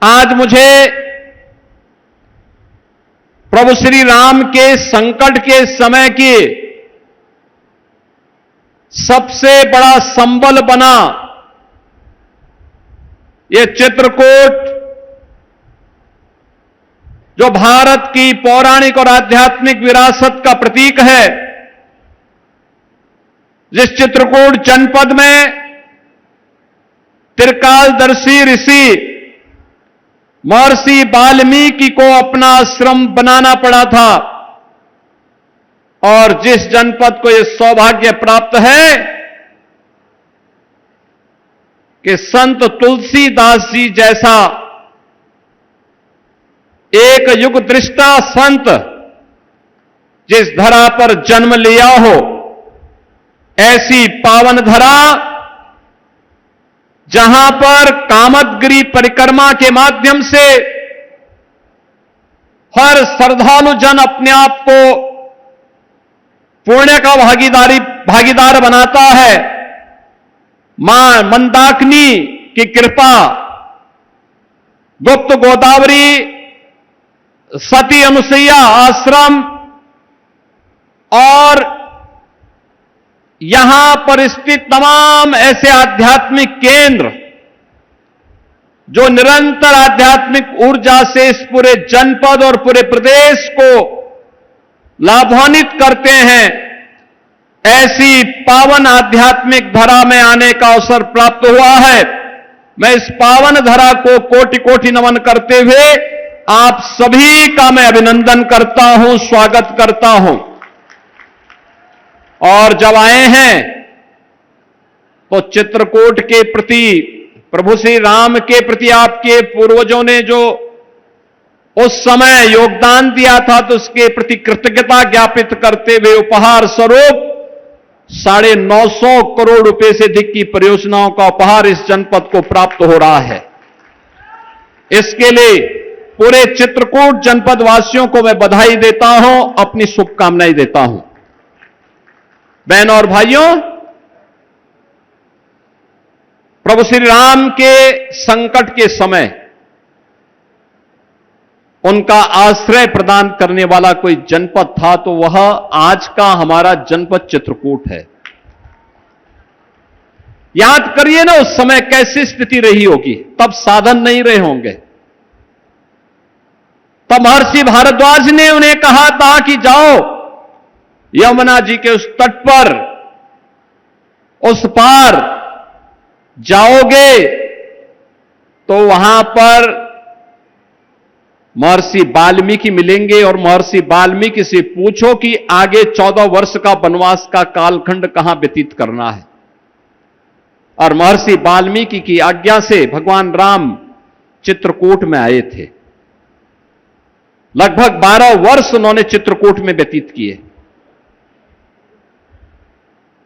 आज मुझे प्रभु श्री राम के संकट के समय की सबसे बड़ा संबल बना ये चित्रकूट, जो भारत की पौराणिक और आध्यात्मिक विरासत का प्रतीक है, जिस चित्रकूट जनपद में त्रिकालदर्शी ऋषि महर्षि वाल्मीकि को अपना आश्रम बनाना पड़ा था, और जिस जनपद को यह सौभाग्य प्राप्त है कि संत तुलसीदास जी जैसा एक युग दृष्टा संत जिस धरा पर जन्म लिया हो, ऐसी पावन धरा जहां पर कामदगिरि परिक्रमा के माध्यम से हर श्रद्धालु जन अपने आप को पुण्य का भागीदार बनाता है। मां मंदाकिनी की कृपा, गुप्त गोदावरी सती अनुसुईया आश्रम और यहां पर स्थित तमाम ऐसे आध्यात्मिक केंद्र जो निरंतर आध्यात्मिक ऊर्जा से इस पूरे जनपद और पूरे प्रदेश को लाभान्वित करते हैं, ऐसी पावन आध्यात्मिक धरा में आने का अवसर प्राप्त हुआ है। मैं इस पावन धरा को कोटि कोटि नमन करते हुए आप सभी का मैं अभिनंदन करता हूं, स्वागत करता हूं। और जब आए हैं तो चित्रकूट के प्रति, प्रभु श्री राम के प्रति आपके पूर्वजों ने जो उस समय योगदान दिया था, तो उसके प्रति कृतज्ञता ज्ञापित करते हुए उपहार स्वरूप 950 करोड़ रुपए से अधिक की परियोजनाओं का उपहार इस जनपद को प्राप्त हो रहा है। इसके लिए पूरे चित्रकूट जनपद वासियों को मैं बधाई देता हूं, अपनी शुभकामनाएं देता हूं। बहनों और भाइयों, प्रभु श्री राम के संकट के समय उनका आश्रय प्रदान करने वाला कोई जनपद था तो वह आज का हमारा जनपद चित्रकूट है। याद करिए ना, उस समय कैसी स्थिति रही होगी। तब साधन नहीं रहे होंगे। तब महर्षि भारद्वाज ने उन्हें कहा था कि जाओ यमुना जी के उस तट पर, उस पार जाओगे तो वहां पर महर्षि वाल्मीकि मिलेंगे, और महर्षि वाल्मीकि से पूछो कि आगे 14 वर्ष का वनवास का कालखंड कहां व्यतीत करना है। और महर्षि वाल्मीकि की आज्ञा से भगवान राम चित्रकूट में आए थे। लगभग 12 वर्ष उन्होंने चित्रकूट में व्यतीत किए।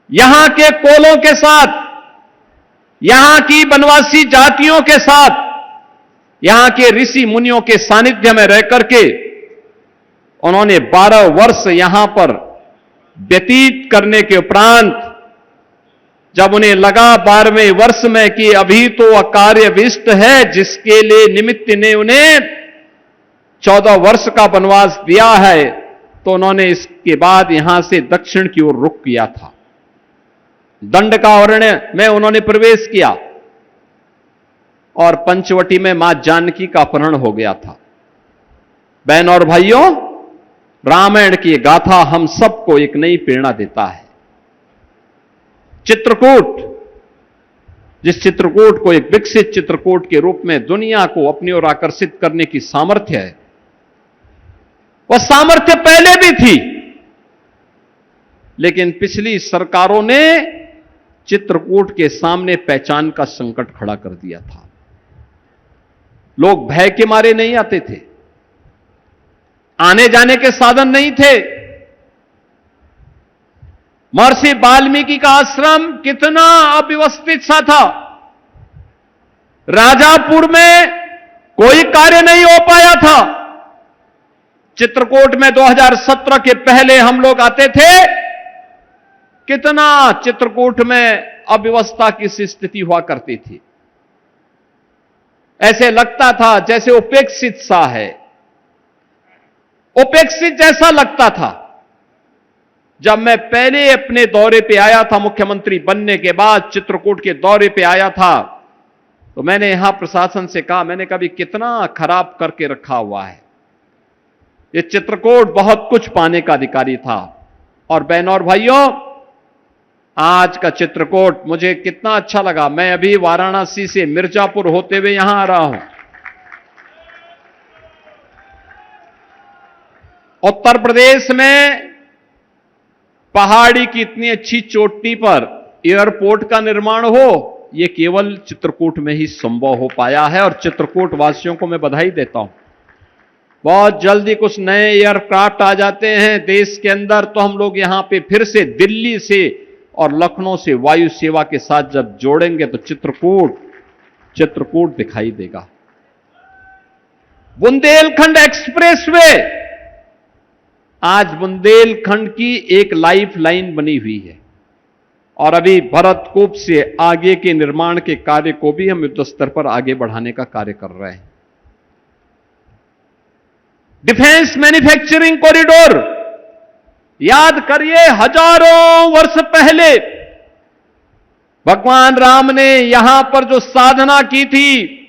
यहां के कोलों के साथ, यहां की वनवासी जातियों के साथ, यहां के ऋषि मुनियों के सानिध्य में रह करके उन्होंने 12 वर्ष यहां पर व्यतीत करने के उपरांत जब उन्हें लगा 12वें वर्ष में कि अभी तो अकार्य विष्ट है, जिसके लिए निमित्त ने उन्हें 14 वर्ष का वनवास दिया है, तो उन्होंने इसके बाद यहां से दक्षिण की ओर रुख किया था। दंडकारण्य में उन्होंने प्रवेश किया और पंचवटी में मां जानकी का अपहरण हो गया था। बहन और भाइयों, रामायण की गाथा हम सबको एक नई प्रेरणा देता है। चित्रकूट, जिस चित्रकूट को एक विकसित चित्रकूट के रूप में दुनिया को अपनी ओर आकर्षित करने की सामर्थ्य है, वह सामर्थ्य पहले भी थी, लेकिन पिछली सरकारों ने चित्रकूट के सामने पहचान का संकट खड़ा कर दिया था। लोग भय के मारे नहीं आते थे, आने जाने के साधन नहीं थे। महर्षि वाल्मीकि का आश्रम कितना अव्यवस्थित सा था। राजापुर में कोई कार्य नहीं हो पाया था। चित्रकूट में 2017 के पहले हम लोग आते थे, कितना चित्रकूट में अव्यवस्था की स्थिति हुआ करती थी। ऐसे लगता था जैसे उपेक्षित सा है, उपेक्षित जैसा लगता था। जब मैं पहले अपने दौरे पे आया था, मुख्यमंत्री बनने के बाद चित्रकूट के दौरे पे आया था, तो मैंने यहां प्रशासन से कहा, मैंने कभी कितना खराब करके रखा हुआ है। ये चित्रकूट बहुत कुछ पाने का अधिकारी था। और बहनों और भाइयों, आज का चित्रकूट मुझे कितना अच्छा लगा। मैं अभी वाराणसी से मिर्जापुर होते हुए यहां आ रहा हूं। उत्तर प्रदेश में पहाड़ी की इतनी अच्छी चोटी पर एयरपोर्ट का निर्माण हो, यह केवल चित्रकूट में ही संभव हो पाया है। और चित्रकूट वासियों को मैं बधाई देता हूं। बहुत जल्दी कुछ नए एयरक्राफ्ट आ जाते हैं देश के अंदर, तो हम लोग यहां पे फिर से दिल्ली से और लखनऊ से वायु सेवा के साथ जब जोड़ेंगे तो चित्रकूट दिखाई देगा। बुंदेलखंड एक्सप्रेसवे आज बुंदेलखंड की एक लाइफ लाइन बनी हुई है। और अभी भरतकूप से आगे के निर्माण के कार्य को भी हम युद्ध स्तर पर आगे बढ़ाने का कार्य कर रहे हैं। डिफेंस मैन्युफैक्चरिंग कॉरिडोर, याद करिए, हजारों वर्ष पहले भगवान राम ने यहां पर जो साधना की थी,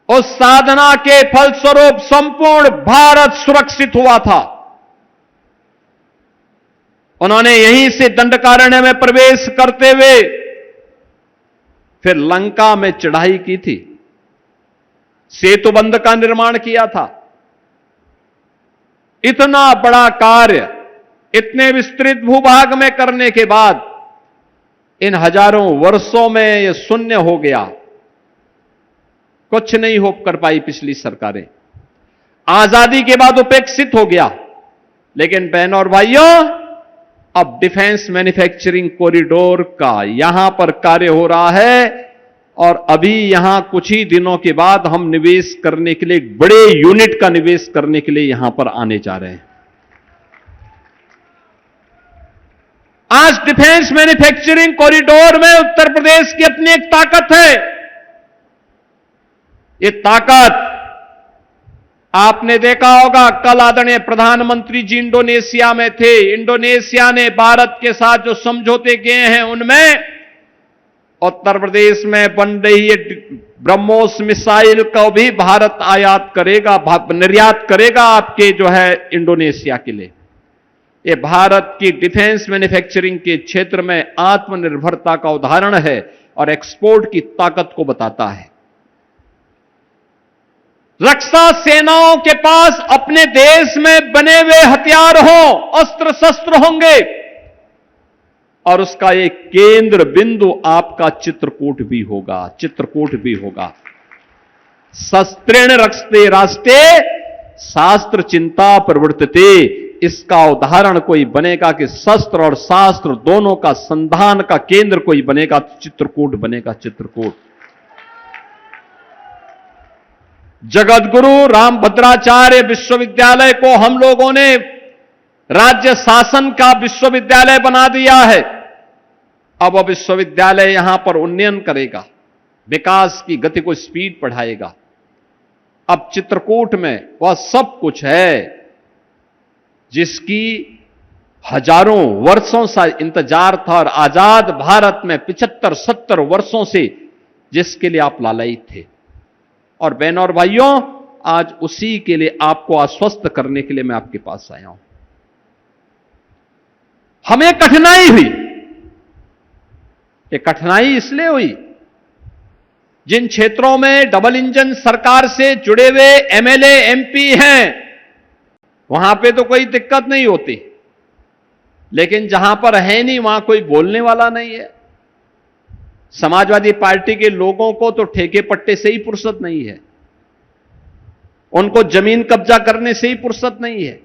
उस साधना के फलस्वरूप संपूर्ण भारत सुरक्षित हुआ था। उन्होंने यहीं से दंडकारण्य में प्रवेश करते हुए फिर लंका में चढ़ाई की थी, सेतुबंध का निर्माण किया था। इतना बड़ा कार्य इतने विस्तृत भूभाग में करने के बाद इन हजारों वर्षों में यह शून्य हो गया, कुछ नहीं हो कर पाई पिछली सरकारें। आजादी के बाद उपेक्षित हो गया। लेकिन बहनों और भाइयों, अब डिफेंस मैन्युफैक्चरिंग कॉरिडोर का यहां पर कार्य हो रहा है। और अभी यहां कुछ ही दिनों के बाद हम निवेश करने के लिए, एक बड़े यूनिट का निवेश करने के लिए यहां पर आने जा रहे हैं। आज डिफेंस मैन्युफैक्चरिंग कॉरिडोर में उत्तर प्रदेश की अपनी एक ताकत है। ये ताकत आपने देखा होगा, कल आदरणीय प्रधानमंत्री जी इंडोनेशिया में थे। इंडोनेशिया ने भारत के साथ जो समझौते किए हैं, उनमें उत्तर प्रदेश में बन रही है ब्रह्मोस मिसाइल को भी भारत आयात करेगा, निर्यात करेगा आपके जो है इंडोनेशिया के लिए। ये भारत की डिफेंस मैन्युफैक्चरिंग के क्षेत्र में आत्मनिर्भरता का उदाहरण है और एक्सपोर्ट की ताकत को बताता है। रक्षा सेनाओं के पास अपने देश में बने हुए हथियार हों, अस्त्र शस्त्र होंगे, और उसका एक केंद्र बिंदु आपका चित्रकूट भी होगा। चित्रकूट भी होगा। शस्त्रेण रक्षते राष्ट्रे शास्त्र चिंता प्रवर्तते। इसका उदाहरण कोई बनेगा कि शस्त्र और शास्त्र दोनों का संधान का केंद्र कोई बनेगा तो चित्रकूट बनेगा। चित्रकूट जगतगुरु रामभद्राचार्य विश्वविद्यालय को हम लोगों ने राज्य शासन का विश्वविद्यालय बना दिया है। अब वह विश्वविद्यालय यहां पर उन्नयन करेगा, विकास की गति को स्पीड बढ़ाएगा। अब चित्रकूट में वह सब कुछ है जिसकी हजारों वर्षों से इंतजार था और आजाद भारत में 75-70 वर्षों से जिसके लिए आप लालायित थे। और बहनों और भाइयों, आज उसी के लिए आपको आश्वस्त करने के लिए मैं आपके पास आया हूं। हमें कठिनाई हुई। ये कठिनाई इसलिए हुई, जिन क्षेत्रों में डबल इंजन सरकार से जुड़े हुए एमएलए एमपी हैं, वहां पे तो कोई दिक्कत नहीं होती। लेकिन जहां पर है नहीं, वहां कोई बोलने वाला नहीं है। समाजवादी पार्टी के लोगों को तो ठेके पट्टे से ही फुर्सत नहीं है, उनको जमीन कब्जा करने से ही फुर्सत नहीं है।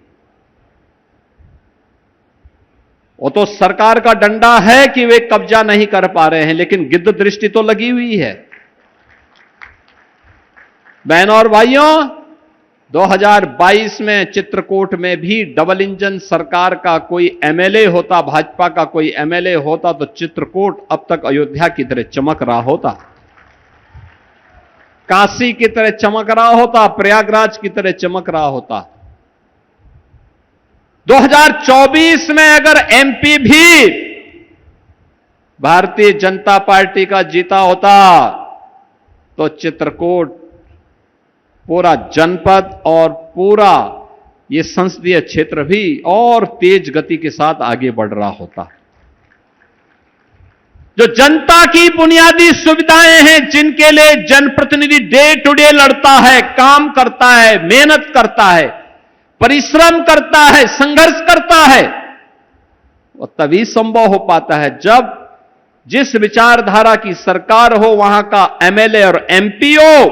वो तो सरकार का डंडा है कि वे कब्जा नहीं कर पा रहे हैं, लेकिन गिद्ध दृष्टि तो लगी हुई है। बहनों और भाइयों, 2022 में चित्रकूट में भी डबल इंजन सरकार का कोई एमएलए होता, भाजपा का कोई एमएलए होता, तो चित्रकूट अब तक अयोध्या की तरह चमक रहा होता। काशी की तरह चमक रहा होता, प्रयागराज की तरह चमक रहा होता। 2024 में अगर एमपी भी भारतीय जनता पार्टी का जीता होता तो चित्रकूट पूरा जनपद और पूरा ये संसदीय क्षेत्र भी और तेज गति के साथ आगे बढ़ रहा होता। जो जनता की बुनियादी सुविधाएं हैं, जिनके लिए जनप्रतिनिधि डे टू डे लड़ता है, काम करता है, मेहनत करता है, परिश्रम करता है, संघर्ष करता है, वो तभी संभव हो पाता है जब जिस विचारधारा की सरकार हो, वहां का एमएलए और एमपी हो,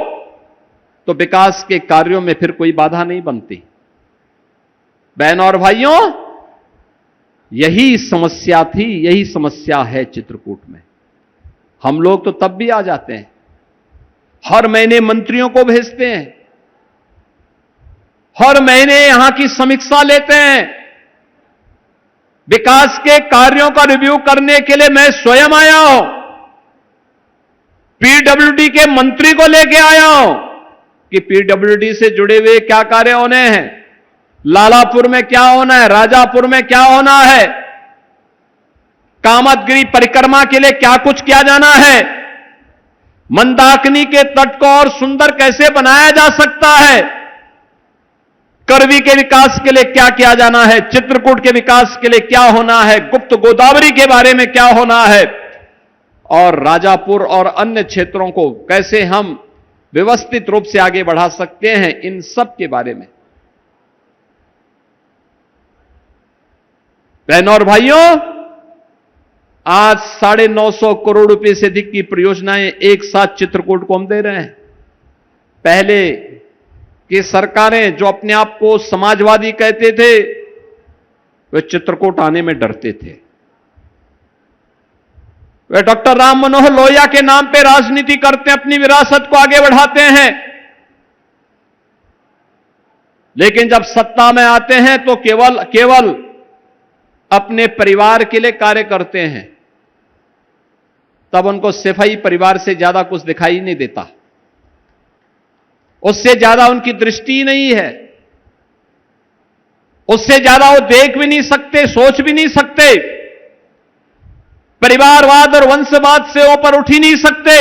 तो विकास के कार्यों में फिर कोई बाधा नहीं बनती। बहनों और भाइयों, यही समस्या थी, यही समस्या है चित्रकूट में। हम लोग तो तब भी आ जाते हैं, हर महीने मंत्रियों को भेजते हैं, हर महीने यहां की समीक्षा लेते हैं। विकास के कार्यों का रिव्यू करने के लिए मैं स्वयं आया हूं, पीडब्ल्यूडी के मंत्री को लेके आया हूं कि पीडब्ल्यूडी से जुड़े हुए क्या कार्य होने हैं, लालापुर में क्या होना है, राजापुर में क्या होना है, कामतगिरी परिक्रमा के लिए क्या कुछ किया जाना है, मंदाकिनी के तट को और सुंदर कैसे बनाया जा सकता है, करवी के विकास के लिए क्या किया जाना है, चित्रकूट के विकास के लिए क्या होना है, गुप्त गोदावरी के बारे में क्या होना है, और राजापुर और अन्य क्षेत्रों को कैसे हम व्यवस्थित रूप से आगे बढ़ा सकते हैं, इन सब के बारे में। बहनों और भाइयों, आज 950 करोड़ रुपए से अधिक की परियोजनाएं एक साथ चित्रकूट को हम दे रहे हैं। पहले की सरकारें जो अपने आप को समाजवादी कहते थे, वे चित्रकूट आने में डरते थे। वे डॉक्टर राम मनोहर लोहिया के नाम पे राजनीति करते हैं, अपनी विरासत को आगे बढ़ाते हैं, लेकिन जब सत्ता में आते हैं तो केवल अपने परिवार के लिए कार्य करते हैं। तब उनको सिपाही परिवार से ज्यादा कुछ दिखाई नहीं देता, उससे ज्यादा उनकी दृष्टि नहीं है, उससे ज्यादा वो देख भी नहीं सकते, सोच भी नहीं सकते, परिवारवाद और वंशवाद से ऊपर उठ ही नहीं सकते।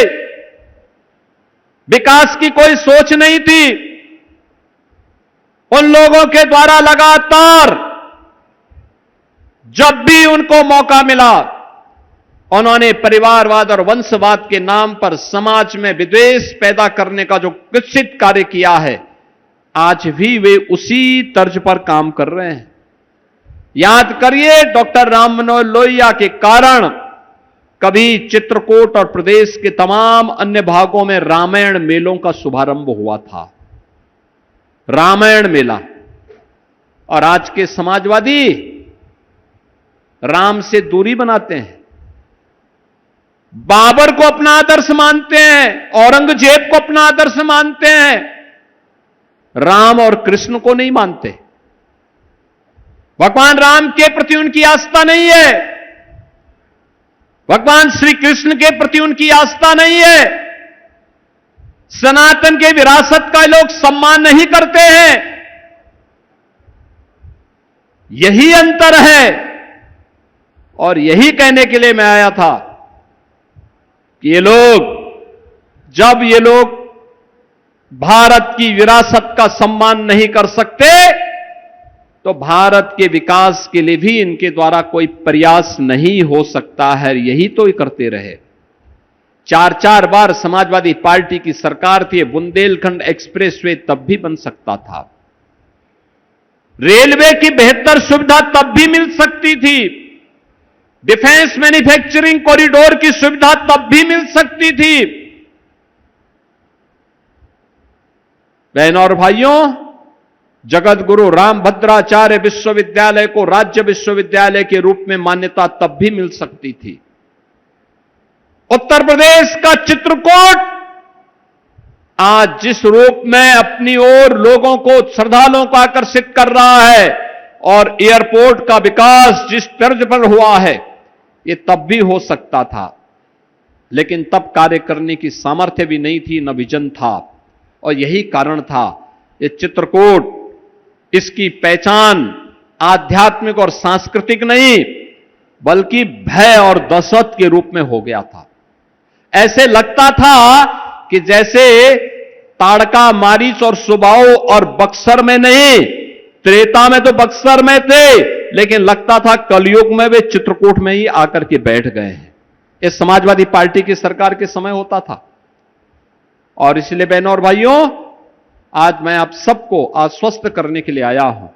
विकास की कोई सोच नहीं थी। उन लोगों के द्वारा लगातार जब भी उनको मौका मिला, उन्होंने परिवारवाद और वंशवाद के नाम पर समाज में विद्वेष पैदा करने का जो कुत्सित कार्य किया है, आज भी वे उसी तर्ज पर काम कर रहे हैं। याद करिए, डॉक्टर राम मनोहर लोहिया के कारण कभी चित्रकूट और प्रदेश के तमाम अन्य भागों में रामायण मेलों का शुभारंभ हुआ था, रामायण मेला। और आज के समाजवादी राम से दूरी बनाते हैं, बाबर को अपना आदर्श मानते हैं, औरंगजेब को अपना आदर्श मानते हैं, राम और कृष्ण को नहीं मानते। भगवान राम के प्रति उनकी आस्था नहीं है, भगवान श्री कृष्ण के प्रति उनकी आस्था नहीं है, सनातन के विरासत का लोग सम्मान नहीं करते हैं। यही अंतर है, और यही कहने के लिए मैं आया था कि जब ये लोग भारत की विरासत का सम्मान नहीं कर सकते, तो भारत के विकास के लिए भी इनके द्वारा कोई प्रयास नहीं हो सकता है। यही तो ये करते रहे। 4 बार समाजवादी पार्टी की सरकार थी, बुंदेलखंड एक्सप्रेसवे तब भी बन सकता था, रेलवे की बेहतर सुविधा तब भी मिल सकती थी, डिफेंस मैन्युफैक्चरिंग कॉरिडोर की सुविधा तब भी मिल सकती थी। बहनों और भाइयों, जगत गुरु रामभद्राचार्य विश्वविद्यालय को राज्य विश्वविद्यालय के रूप में मान्यता तब भी मिल सकती थी। उत्तर प्रदेश का चित्रकूट आज जिस रूप में अपनी ओर लोगों को, श्रद्धालुओं को आकर्षित कर रहा है, और एयरपोर्ट का विकास जिस तर्ज पर हुआ है, ये तब भी हो सकता था। लेकिन तब कार्य करने की सामर्थ्य भी नहीं थी, न विजन था। और यही कारण था ये चित्रकूट, इसकी पहचान आध्यात्मिक और सांस्कृतिक नहीं बल्कि भय और दहशत के रूप में हो गया था। ऐसे लगता था कि जैसे ताड़का, मारीच और सुबाऊ और बक्सर में नहीं, त्रेता में तो बक्सर में थे, लेकिन लगता था कलयुग में वे चित्रकूट में ही आकर के बैठ गए हैं। यह समाजवादी पार्टी की सरकार के समय होता था। और इसलिए बहनों और भाइयों, आज मैं आप सबको आश्वस्त करने के लिए आया हूं।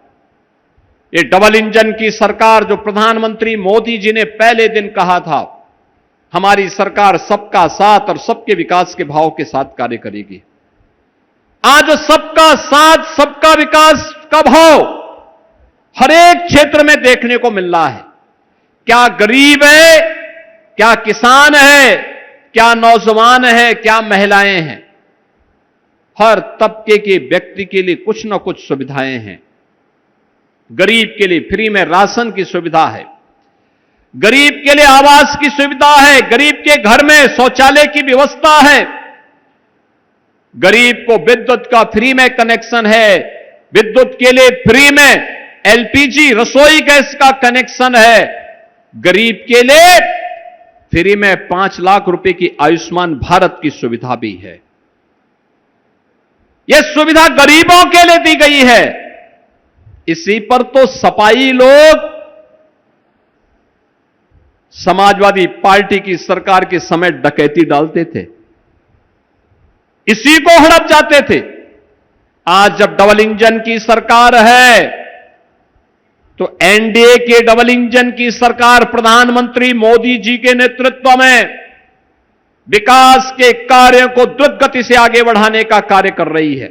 ये डबल इंजन की सरकार, जो प्रधानमंत्री मोदी जी ने पहले दिन कहा था, हमारी सरकार सबका साथ और सबके विकास के भाव के साथ कार्य करेगी। आज सबका साथ, सबका विकास का भाव हर एक क्षेत्र में देखने को मिल रहा है। क्या गरीब है, क्या किसान है, क्या नौजवान है, क्या महिलाएं हैं, हर तबके के व्यक्ति के लिए कुछ न कुछ सुविधाएं हैं। गरीब के लिए फ्री में राशन की सुविधा है, गरीब के लिए आवास की सुविधा है, गरीब के घर में शौचालय की व्यवस्था है, गरीब को विद्युत का फ्री में कनेक्शन है, विद्युत के लिए फ्री में एलपीजी रसोई गैस का कनेक्शन है, गरीब के लिए फ्री में 5 लाख रुपए की आयुष्मान भारत की सुविधा भी है। यह सुविधा गरीबों के लिए दी गई है। इसी पर तो सपाई लोग समाजवादी पार्टी की सरकार के समय डकैती डालते थे, इसी को हड़प जाते थे। आज जब डबल इंजन की सरकार है तो एनडीए के डबल इंजन की सरकार प्रधानमंत्री मोदी जी के नेतृत्व में विकास के कार्यों को द्रुत गति से आगे बढ़ाने का कार्य कर रही है।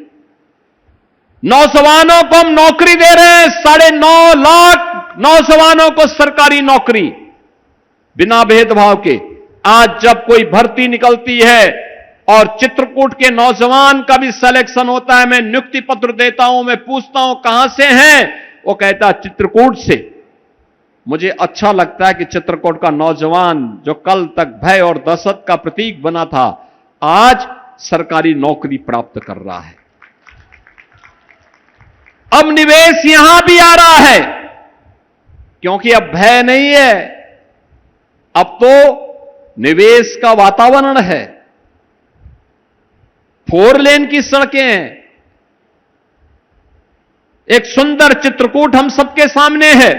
नौजवानों को हम नौकरी दे रहे हैं, 9.5 लाख नौजवानों को सरकारी नौकरी बिना भेदभाव के। आज जब कोई भर्ती निकलती है और चित्रकूट के नौजवान का भी सिलेक्शन होता है, मैं नियुक्ति पत्र देता हूं, मैं पूछता हूं कहां से हैं, वो कहता है चित्रकूट से। मुझे अच्छा लगता है कि चित्रकूट का नौजवान जो कल तक भय और दहशत का प्रतीक बना था, आज सरकारी नौकरी प्राप्त कर रहा है। अब निवेश यहां भी आ रहा है, क्योंकि अब भय नहीं है, अब तो निवेश का वातावरण है। 4 लेन की सड़कें हैं, एक सुंदर चित्रकूट हम सबके सामने है,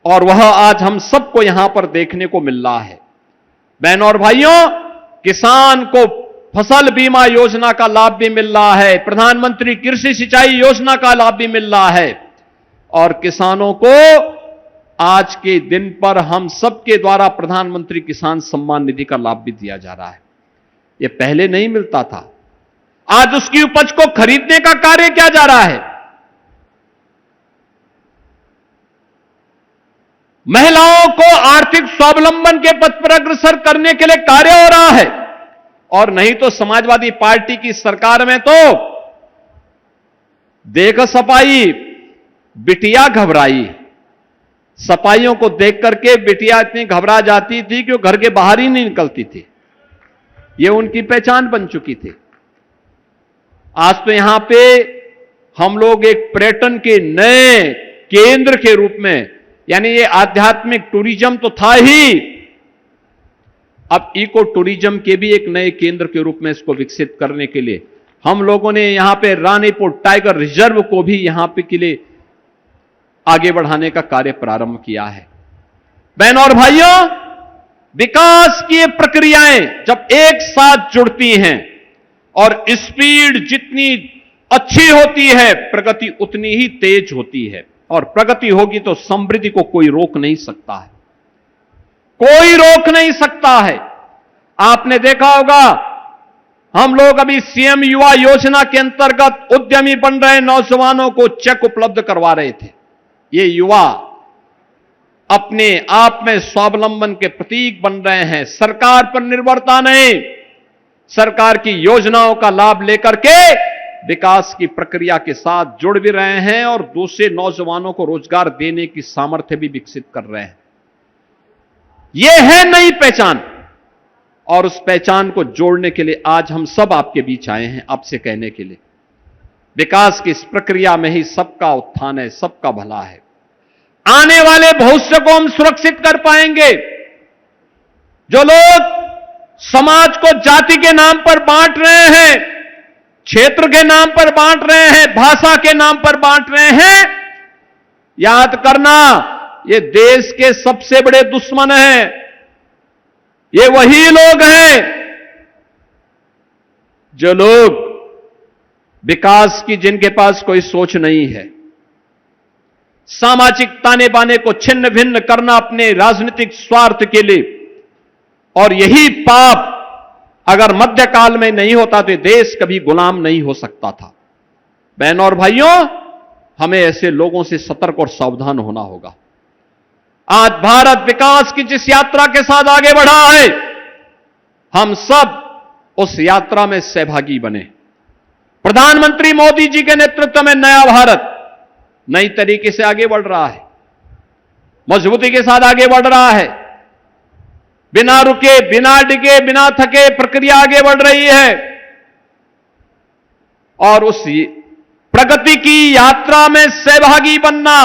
और वह आज हम सबको यहां पर देखने को मिल रहा है। बहनों और भाइयों, किसान को फसल बीमा योजना का लाभ भी मिल रहा है, प्रधानमंत्री कृषि सिंचाई योजना का लाभ भी मिल रहा है, और किसानों को आज के दिन पर हम सबके द्वारा प्रधानमंत्री किसान सम्मान निधि का लाभ भी दिया जा रहा है। यह पहले नहीं मिलता था। आज उसकी उपज को खरीदने का कार्य किया जा रहा है। महिलाओं को आर्थिक स्वावलंबन के पथ पर अग्रसर करने के लिए कार्य हो रहा है। और नहीं तो समाजवादी पार्टी की सरकार में तो देख सपाई बिटिया घबराई। सपाइयों को देख करके बिटिया इतनी घबरा जाती थी कि वो घर के बाहर ही नहीं निकलती थी। ये उनकी पहचान बन चुकी थी। आज तो यहां पे हम लोग एक पर्यटन के नए केंद्र के रूप में, यानी ये आध्यात्मिक टूरिज्म तो था ही, अब इको टूरिज्म के भी एक नए केंद्र के रूप में इसको विकसित करने के लिए हम लोगों ने यहां पे रानीपुर टाइगर रिजर्व को भी यहां पे के लिए आगे बढ़ाने का कार्य प्रारंभ किया है। बहनों और भाइयों, विकास की प्रक्रियाएं जब एक साथ जुड़ती हैं और स्पीड जितनी अच्छी होती है, प्रगति उतनी ही तेज होती है। और प्रगति होगी तो समृद्धि को कोई रोक नहीं सकता है, कोई रोक नहीं सकता है। आपने देखा होगा, हम लोग अभी सीएम युवा योजना के अंतर्गत उद्यमी बन रहे नौजवानों को चेक उपलब्ध करवा रहे थे। ये युवा अपने आप में स्वावलंबन के प्रतीक बन रहे हैं। सरकार पर निर्भरता नहीं, सरकार की योजनाओं का लाभ लेकर के विकास की प्रक्रिया के साथ जुड़ भी रहे हैं और दूसरे नौजवानों को रोजगार देने की सामर्थ्य भी विकसित कर रहे हैं। यह है नई पहचान। और उस पहचान को जोड़ने के लिए आज हम सब आपके बीच आए हैं, आपसे कहने के लिए विकास की इस प्रक्रिया में ही सबका उत्थान है, सबका भला है। आने वाले भविष्य को हम सुरक्षित कर पाएंगे। जो लोग समाज को जाति के नाम पर बांट रहे हैं, क्षेत्र के नाम पर बांट रहे हैं, भाषा के नाम पर बांट रहे हैं, याद करना ये देश के सबसे बड़े दुश्मन हैं। ये वही लोग हैं जो लोग विकास की, जिनके पास कोई सोच नहीं है, सामाजिक ताने बाने को छिन्न भिन्न करना अपने राजनीतिक स्वार्थ के लिए। और यही पाप अगर मध्यकाल में नहीं होता तो देश कभी गुलाम नहीं हो सकता था। बहनों और भाइयों, हमें ऐसे लोगों से सतर्क और सावधान होना होगा। आज भारत विकास की जिस यात्रा के साथ आगे बढ़ा है, हम सब उस यात्रा में सहभागी बने। प्रधानमंत्री मोदी जी के नेतृत्व में नया भारत नई तरीके से आगे बढ़ रहा है, मजबूती के साथ आगे बढ़ रहा है। बिना रुके, बिना डिगे, बिना थके प्रक्रिया आगे बढ़ रही है। और उस प्रगति की यात्रा में सहभागी बनना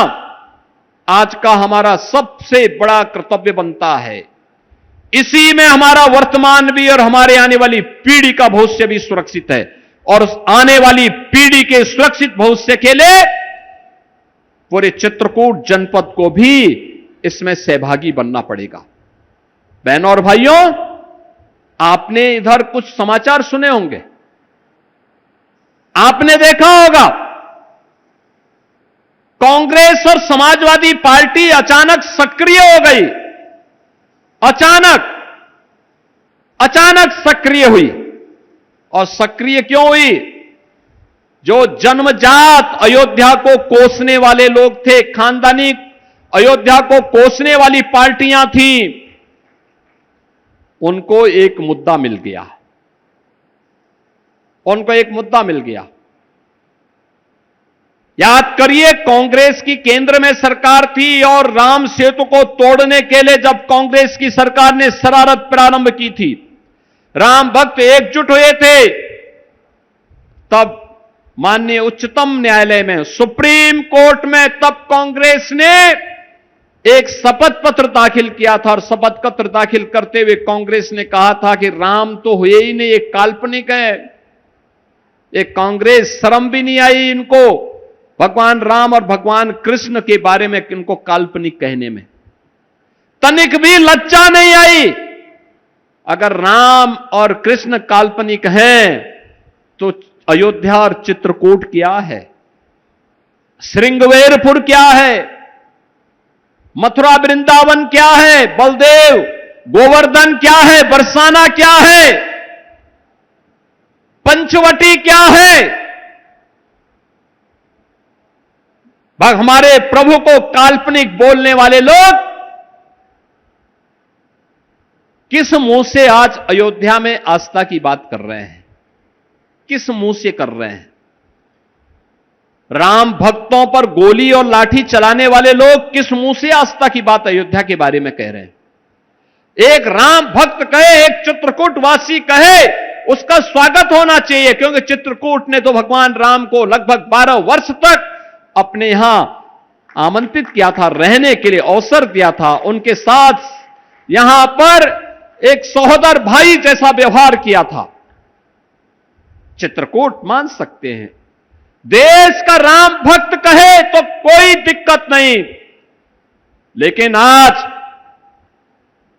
आज का हमारा सबसे बड़ा कर्तव्य बनता है। इसी में हमारा वर्तमान भी और हमारे आने वाली पीढ़ी का भविष्य भी सुरक्षित है। और उस आने वाली पीढ़ी के सुरक्षित भविष्य के लिए पूरे चित्रकूट जनपद को भी इसमें सहभागी बनना पड़ेगा। बहनों और भाइयों, आपने इधर कुछ समाचार सुने होंगे, आपने देखा होगा कांग्रेस और समाजवादी पार्टी अचानक सक्रिय हो गई। अचानक सक्रिय हुई। और सक्रिय क्यों हुई? जो जन्मजात अयोध्या को कोसने वाले लोग थे, खानदानी अयोध्या को कोसने वाली पार्टियां थीं, उनको एक मुद्दा मिल गया। उनको एक मुद्दा मिल गया। याद करिए, कांग्रेस की केंद्र में सरकार थी और राम सेतु को तोड़ने के लिए जब कांग्रेस की सरकार ने शरारत प्रारंभ की थी, राम भक्त एकजुट हुए थे, तब माननीय उच्चतम न्यायालय में, सुप्रीम कोर्ट में, तब कांग्रेस ने एक शपथ पत्र दाखिल किया था। और शपथ पत्र दाखिल करते हुए कांग्रेस ने कहा था कि राम तो हुए ही नहीं, एक काल्पनिक है। एक कांग्रेस शर्म भी नहीं आई इनको भगवान राम और भगवान कृष्ण के बारे में इनको काल्पनिक कहने में, तनिक भी लज्जा नहीं आई। अगर राम और कृष्ण काल्पनिक हैं तो अयोध्या और चित्रकूट क्या है, श्रृंगवेरपुर क्या है, मथुरा वृंदावन क्या है, बलदेव गोवर्धन क्या है, बरसाना क्या है, पंचवटी क्या है? हमारे प्रभु को काल्पनिक बोलने वाले लोग किस मुंह से आज अयोध्या में आस्था की बात कर रहे हैं? किस मुंह से कर रहे हैं? राम भक्तों पर गोली और लाठी चलाने वाले लोग किस मुंह से आस्था की बात अयोध्या के बारे में कह रहे हैं? एक राम भक्त कहे, एक चित्रकूट वासी कहे, उसका स्वागत होना चाहिए, क्योंकि चित्रकूट ने तो भगवान राम को लगभग 12 वर्ष तक अपने यहां आमंत्रित किया था, रहने के लिए अवसर दिया था, उनके साथ यहां पर एक सहोदर भाई जैसा व्यवहार किया था। चित्रकूट मान सकते हैं, देश का राम भक्त कहे तो कोई दिक्कत नहीं। लेकिन आज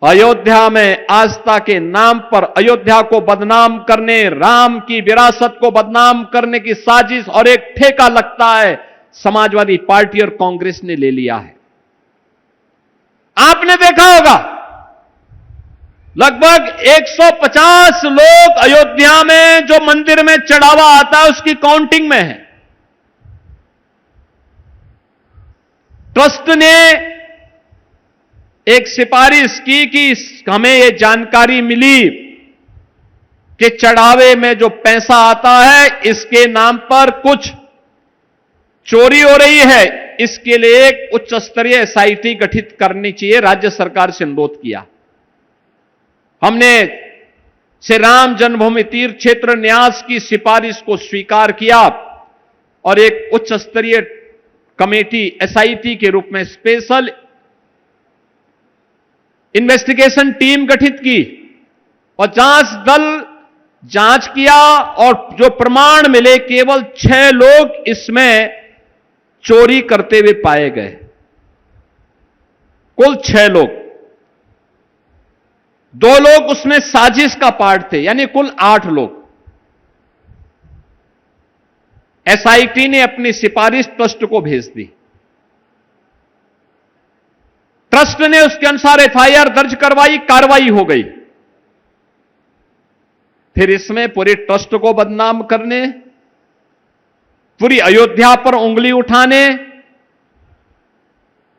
अयोध्या में आस्था के नाम पर अयोध्या को बदनाम करने, राम की विरासत को बदनाम करने की साजिश और एक ठेका लगता है समाजवादी पार्टी और कांग्रेस ने ले लिया है। आपने देखा होगा लगभग 150 लोग अयोध्या में जो मंदिर में चढ़ावा आता है उसकी काउंटिंग में है। ट्रस्ट ने एक सिफारिश की कि हमें यह जानकारी मिली कि चढ़ावे में जो पैसा आता है इसके नाम पर कुछ चोरी हो रही है, इसके लिए एक उच्च स्तरीय एसआईटी गठित करनी चाहिए, राज्य सरकार से अनुरोध किया। हमने से राम जन्मभूमि तीर्थ क्षेत्र न्यास की सिफारिश को स्वीकार किया और एक उच्च स्तरीय कमेटी एसआईटी के रूप में स्पेशल इन्वेस्टिगेशन टीम गठित की और जांच दल जांच किया और जो प्रमाण मिले केवल 6 लोग इसमें चोरी करते हुए पाए गए। कुल 6 लोग, 2 लोग उसमें साजिश का पार्ट थे, यानी कुल 8 लोग। एसआईटी ने अपनी सिफारिश ट्रस्ट को भेज दी। ट्रस्ट ने उसके अनुसार एफआईआर दर्ज करवाई, कार्रवाई हो गई। फिर इसमें पूरे ट्रस्ट को बदनाम करने, पूरी अयोध्या पर उंगली उठाने,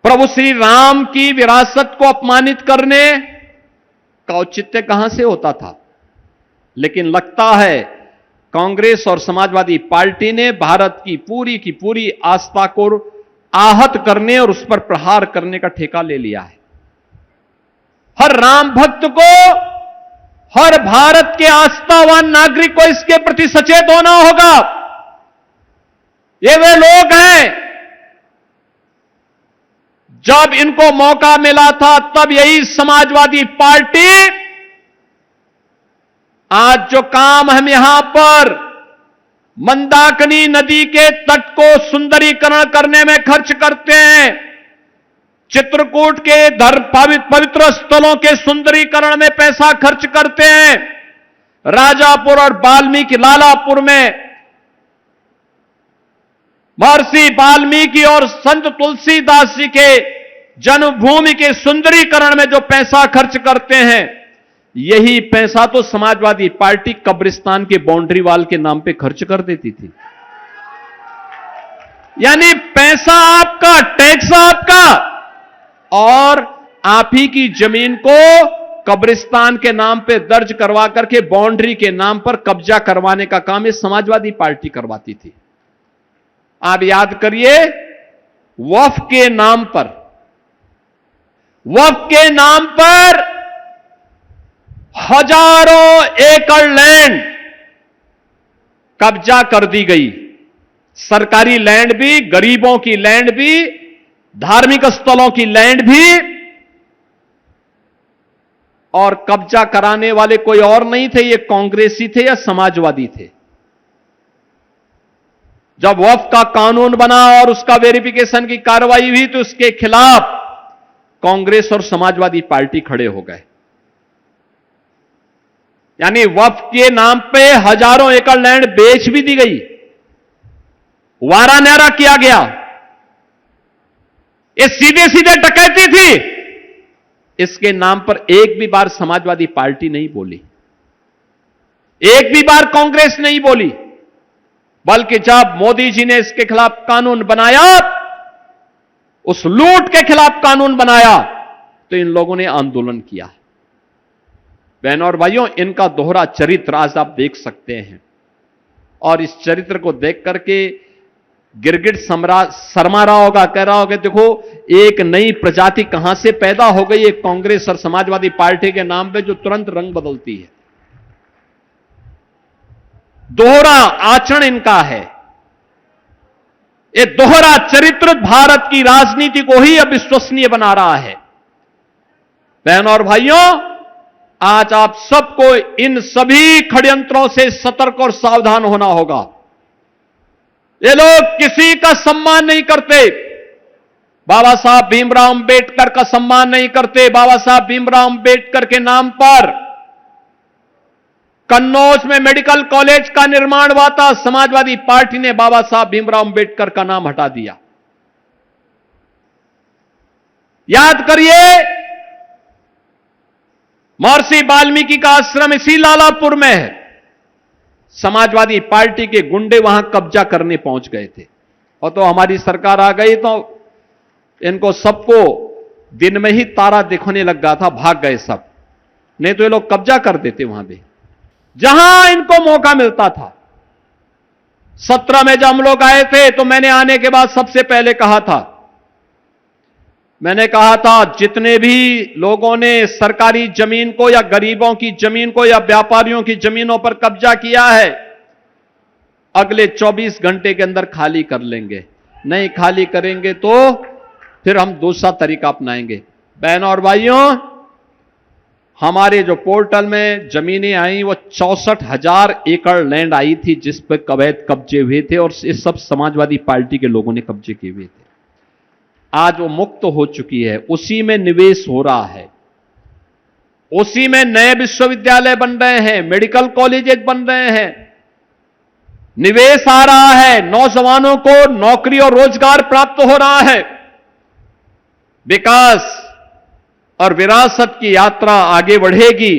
प्रभु श्री राम की विरासत को अपमानित करने का औचित्य कहां से होता था। लेकिन लगता है कांग्रेस और समाजवादी पार्टी ने भारत की पूरी आस्था को आहत करने और उस पर प्रहार करने का ठेका ले लिया है। हर राम भक्त को, हर भारत के आस्थावान नागरिक को इसके प्रति सचेत होना होगा। ये वे लोग हैं जब इनको मौका मिला था तब यही समाजवादी पार्टी आज जो काम हम यहां पर मंदाकिनी नदी के तट को सुंदरीकरण करने में खर्च करते हैं, चित्रकूट के पवित्र स्थलों के सुंदरीकरण में पैसा खर्च करते हैं, राजापुर और वाल्मीकि लालापुर में महर्षि वाल्मीकि और संत तुलसीदास जी के जन्मभूमि के सुंदरीकरण में जो पैसा खर्च करते हैं, यही पैसा तो समाजवादी पार्टी कब्रिस्तान के बाउंड्री वाल के नाम पे खर्च कर देती थी। यानी पैसा आपका, टैक्स आपका, और आप ही की जमीन को कब्रिस्तान के नाम पे दर्ज करवा करके बाउंड्री के नाम पर कब्जा करवाने का काम ये समाजवादी पार्टी करवाती थी। आप याद करिए, वक्फ के नाम पर हजारों एकड़ लैंड कब्जा कर दी गई। सरकारी लैंड भी, गरीबों की लैंड भी, धार्मिक स्थलों की लैंड भी, और कब्जा कराने वाले कोई और नहीं थे, ये कांग्रेसी थे या समाजवादी थे। जब वक्फ का कानून बना और उसका वेरिफिकेशन की कार्रवाई हुई तो उसके खिलाफ कांग्रेस और समाजवादी पार्टी खड़े हो गए। यानी वक्फ के नाम पे हजारों एकड़ लैंड बेच भी दी गई, वारा न्यारा किया गया। ये सीधे सीधे डकैती थी। इसके नाम पर एक भी बार समाजवादी पार्टी नहीं बोली, एक भी बार कांग्रेस नहीं बोली, बल्कि जब मोदी जी ने इसके खिलाफ कानून बनाया, उस लूट के खिलाफ कानून बनाया, तो इन लोगों ने आंदोलन किया। बहनों और भाइयों, इनका दोहरा चरित्र आज आप देख सकते हैं, और इस चरित्र को देख करके गिरगिट शर्मा रहा होगा, कह रहा होगा देखो एक नई प्रजाति कहां से पैदा हो गई एक कांग्रेस और समाजवादी पार्टी के नाम पे जो तुरंत रंग बदलती है। दोहरा आचरण इनका है। ये दोहरा चरित्र भारत की राजनीति को ही अविश्वसनीय बना रहा है। बहनों और भाइयों, आज आप सबको इन सभी षड्यंत्रों से सतर्क और सावधान होना होगा। ये लोग किसी का सम्मान नहीं करते, बाबा साहब भीमराव अंबेडकर का सम्मान नहीं करते। बाबा साहब भीमराव अंबेडकर के नाम पर कन्नौज में मेडिकल कॉलेज का निर्माण हुआ था, समाजवादी पार्टी ने बाबा साहब भीमराव अंबेडकर का नाम हटा दिया। याद करिए, महर्षि वाल्मीकि का आश्रम इसी लालापुर में है। समाजवादी पार्टी के गुंडे वहां कब्जा करने पहुंच गए थे, और तो हमारी सरकार आ गई तो इनको सबको दिन में ही तारा दिखने लग गया था, भाग गए सब, नहीं तो ये लोग कब्जा कर देते वहां पे जहां इनको मौका मिलता था। 17 में जब हम लोग आए थे तो मैंने आने के बाद सबसे पहले कहा था मैंने कहा था जितने भी लोगों ने सरकारी जमीन को या गरीबों की जमीन को या व्यापारियों की जमीनों पर कब्जा किया है, अगले 24 घंटे के अंदर खाली कर लेंगे। नहीं खाली करेंगे तो फिर हम दूसरा तरीका अपनाएंगे। बहनों और भाइयों, हमारे जो पोर्टल में जमीनें आई वो 64,000 एकड़ लैंड आई थी जिस पर अवैध कब्जे हुए थे और ये सब समाजवादी पार्टी के लोगों ने कब्जे किए हुए थे। आज वो मुक्त हो चुकी है, उसी में निवेश हो रहा है, उसी में नए विश्वविद्यालय बन रहे हैं, मेडिकल कॉलेजेस बन रहे हैं, निवेश आ रहा है, नौजवानों को नौकरी और रोजगार प्राप्त हो रहा है। विकास और विरासत की यात्रा आगे बढ़ेगी,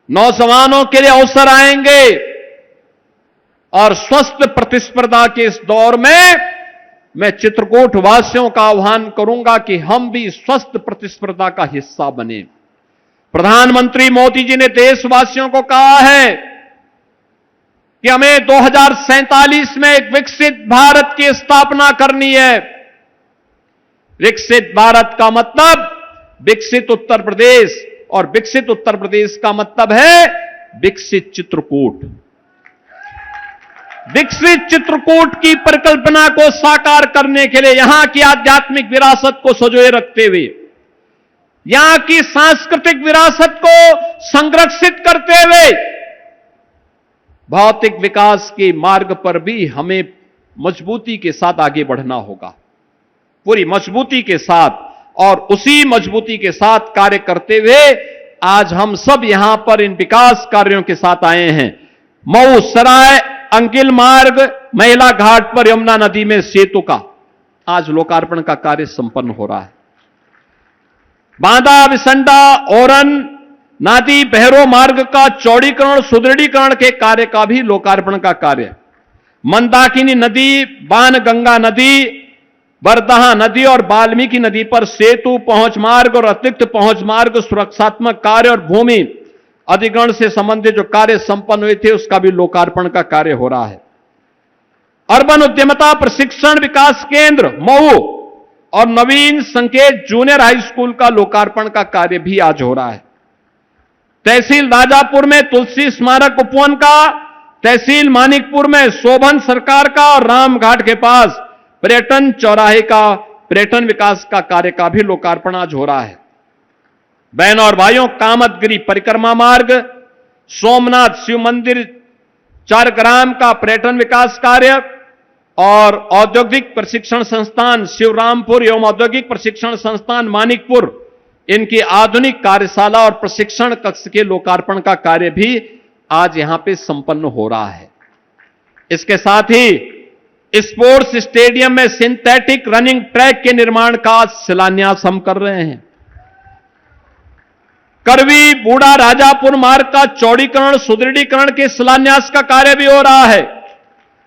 नौजवानों के लिए अवसर आएंगे और स्वस्थ प्रतिस्पर्धा के इस दौर में मैं चित्रकूट वासियों का आह्वान करूंगा कि हम भी स्वस्थ प्रतिस्पर्धा का हिस्सा बने। प्रधानमंत्री मोदी जी ने देशवासियों को कहा है कि हमें 2047 में एक विकसित भारत की स्थापना करनी है। विकसित भारत का मतलब विकसित उत्तर प्रदेश, और विकसित उत्तर प्रदेश का मतलब है विकसित चित्रकूट। विकसित चित्रकूट की परिकल्पना को साकार करने के लिए यहां की आध्यात्मिक विरासत को संजोए रखते हुए, यहां की सांस्कृतिक विरासत को संरक्षित करते हुए भौतिक विकास के मार्ग पर भी हमें मजबूती के साथ आगे बढ़ना होगा, पूरी मजबूती के साथ। और उसी मजबूती के साथ कार्य करते हुए आज हम सब यहां पर इन विकास कार्यों के साथ आए हैं। मऊ सराय अंकिल मार्ग महिला घाट पर यमुना नदी में सेतु का आज लोकार्पण का कार्य संपन्न हो रहा है। बांदा विसंडा ओरन नादी बहरो मार्ग का चौड़ीकरण सुदृढ़ीकरण के कार्य का भी लोकार्पण का कार्य, मंदाकिनी नदी, बाण गंगा नदी, बरदहा नदी और वाल्मीकि नदी पर सेतु, पहुंच मार्ग और अतिरिक्त पहुंच मार्ग सुरक्षात्मक कार्य और भूमि अधिग्रहण से संबंधित जो कार्य संपन्न हुए थे उसका भी लोकार्पण का कार्य हो रहा है। अर्बन उद्यमिता प्रशिक्षण विकास केंद्र मऊ और नवीन संकेत जूनियर हाई स्कूल का लोकार्पण का कार्य भी आज हो रहा है। तहसील राजापुर में तुलसी स्मारक उपवन का, तहसील मानिकपुर में शोभन सरकार का और रामघाट के पास पर्यटन चौराहे का पर्यटन विकास का कार्य का भी लोकार्पण आज हो रहा है। बहनों और भाइयों, कामतगिरी परिक्रमा मार्ग, सोमनाथ शिव मंदिर चारग्राम का पर्यटन विकास कार्य और औद्योगिक प्रशिक्षण संस्थान शिवरामपुर एवं औद्योगिक प्रशिक्षण संस्थान मानिकपुर, इनकी आधुनिक कार्यशाला और प्रशिक्षण कक्ष के लोकार्पण का कार्य भी आज यहां पे संपन्न हो रहा है। इसके साथ ही स्पोर्ट्स स्टेडियम में सिंथेटिक रनिंग ट्रैक के निर्माण का शिलान्यास हम कर रहे हैं। करवी बूढ़ा राजापुर मार्ग का चौड़ीकरण सुदृढ़ीकरण के शिलान्यास का कार्य भी हो रहा है।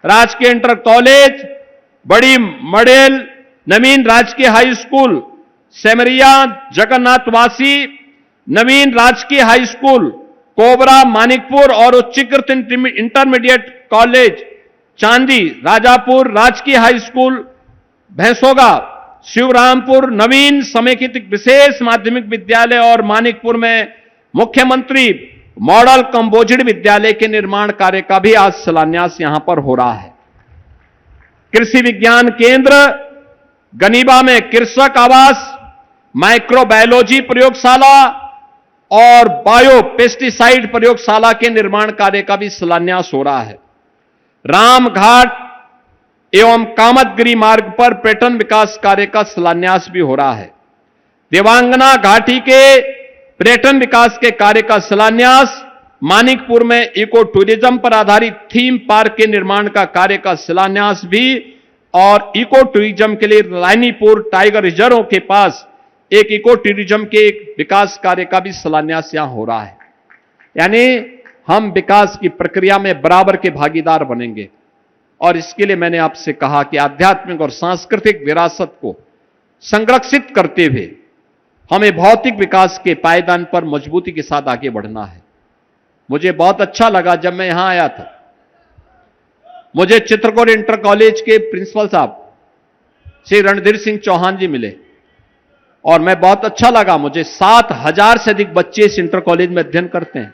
राजकीय इंटर कॉलेज, बड़ी मडेल, नवीन राजकीय हाई स्कूल, सेमरिया जगन्नाथवासी, नवीन राजकीय हाई स्कूल, कोबरा मानिकपुर और उच्चीकृत इंटरमीडिएट कॉलेज चांदी, राजापुर राजकीय हाई स्कूल भैंसोगा, शिवरामपुर नवीन समेकित विशेष माध्यमिक विद्यालय और मानिकपुर में मुख्यमंत्री मॉडल कंबोजिड विद्यालय के निर्माण कार्य का भी आज शिलान्यास यहां पर हो रहा है। कृषि विज्ञान केंद्र गनीबा में कृषक आवास, माइक्रोबायोलॉजी प्रयोगशाला और बायो पेस्टिसाइड प्रयोगशाला के निर्माण कार्य का भी शिलान्यास हो रहा है। रामघाट एवं कामतगिरी मार्ग पर पर्यटन विकास कार्य का शिलान्यास भी हो रहा है। देवांगना घाटी के पर्यटन विकास के कार्य का शिलान्यास, मानिकपुर में इको टूरिज्म पर आधारित थीम पार्क के निर्माण का कार्य का शिलान्यास भी और इको टूरिज्म के लिए रानीपुर टाइगर रिजर्व के पास एक इको टूरिज्म के एक विकास कार्य का भी शिलान्यास यहां हो रहा है। यानी हम विकास की प्रक्रिया में बराबर के भागीदार बनेंगे और इसके लिए मैंने आपसे कहा कि आध्यात्मिक और सांस्कृतिक विरासत को संरक्षित करते हुए हमें भौतिक विकास के पायदान पर मजबूती के साथ आगे बढ़ना है। मुझे बहुत अच्छा लगा जब मैं यहां आया था, मुझे चित्रकूट इंटर कॉलेज के प्रिंसिपल साहब श्री रणधीर सिंह चौहान जी मिले और मैं बहुत अच्छा लगा मुझे 7,000 से अधिक बच्चे इस इंटर कॉलेज में अध्ययन करते हैं।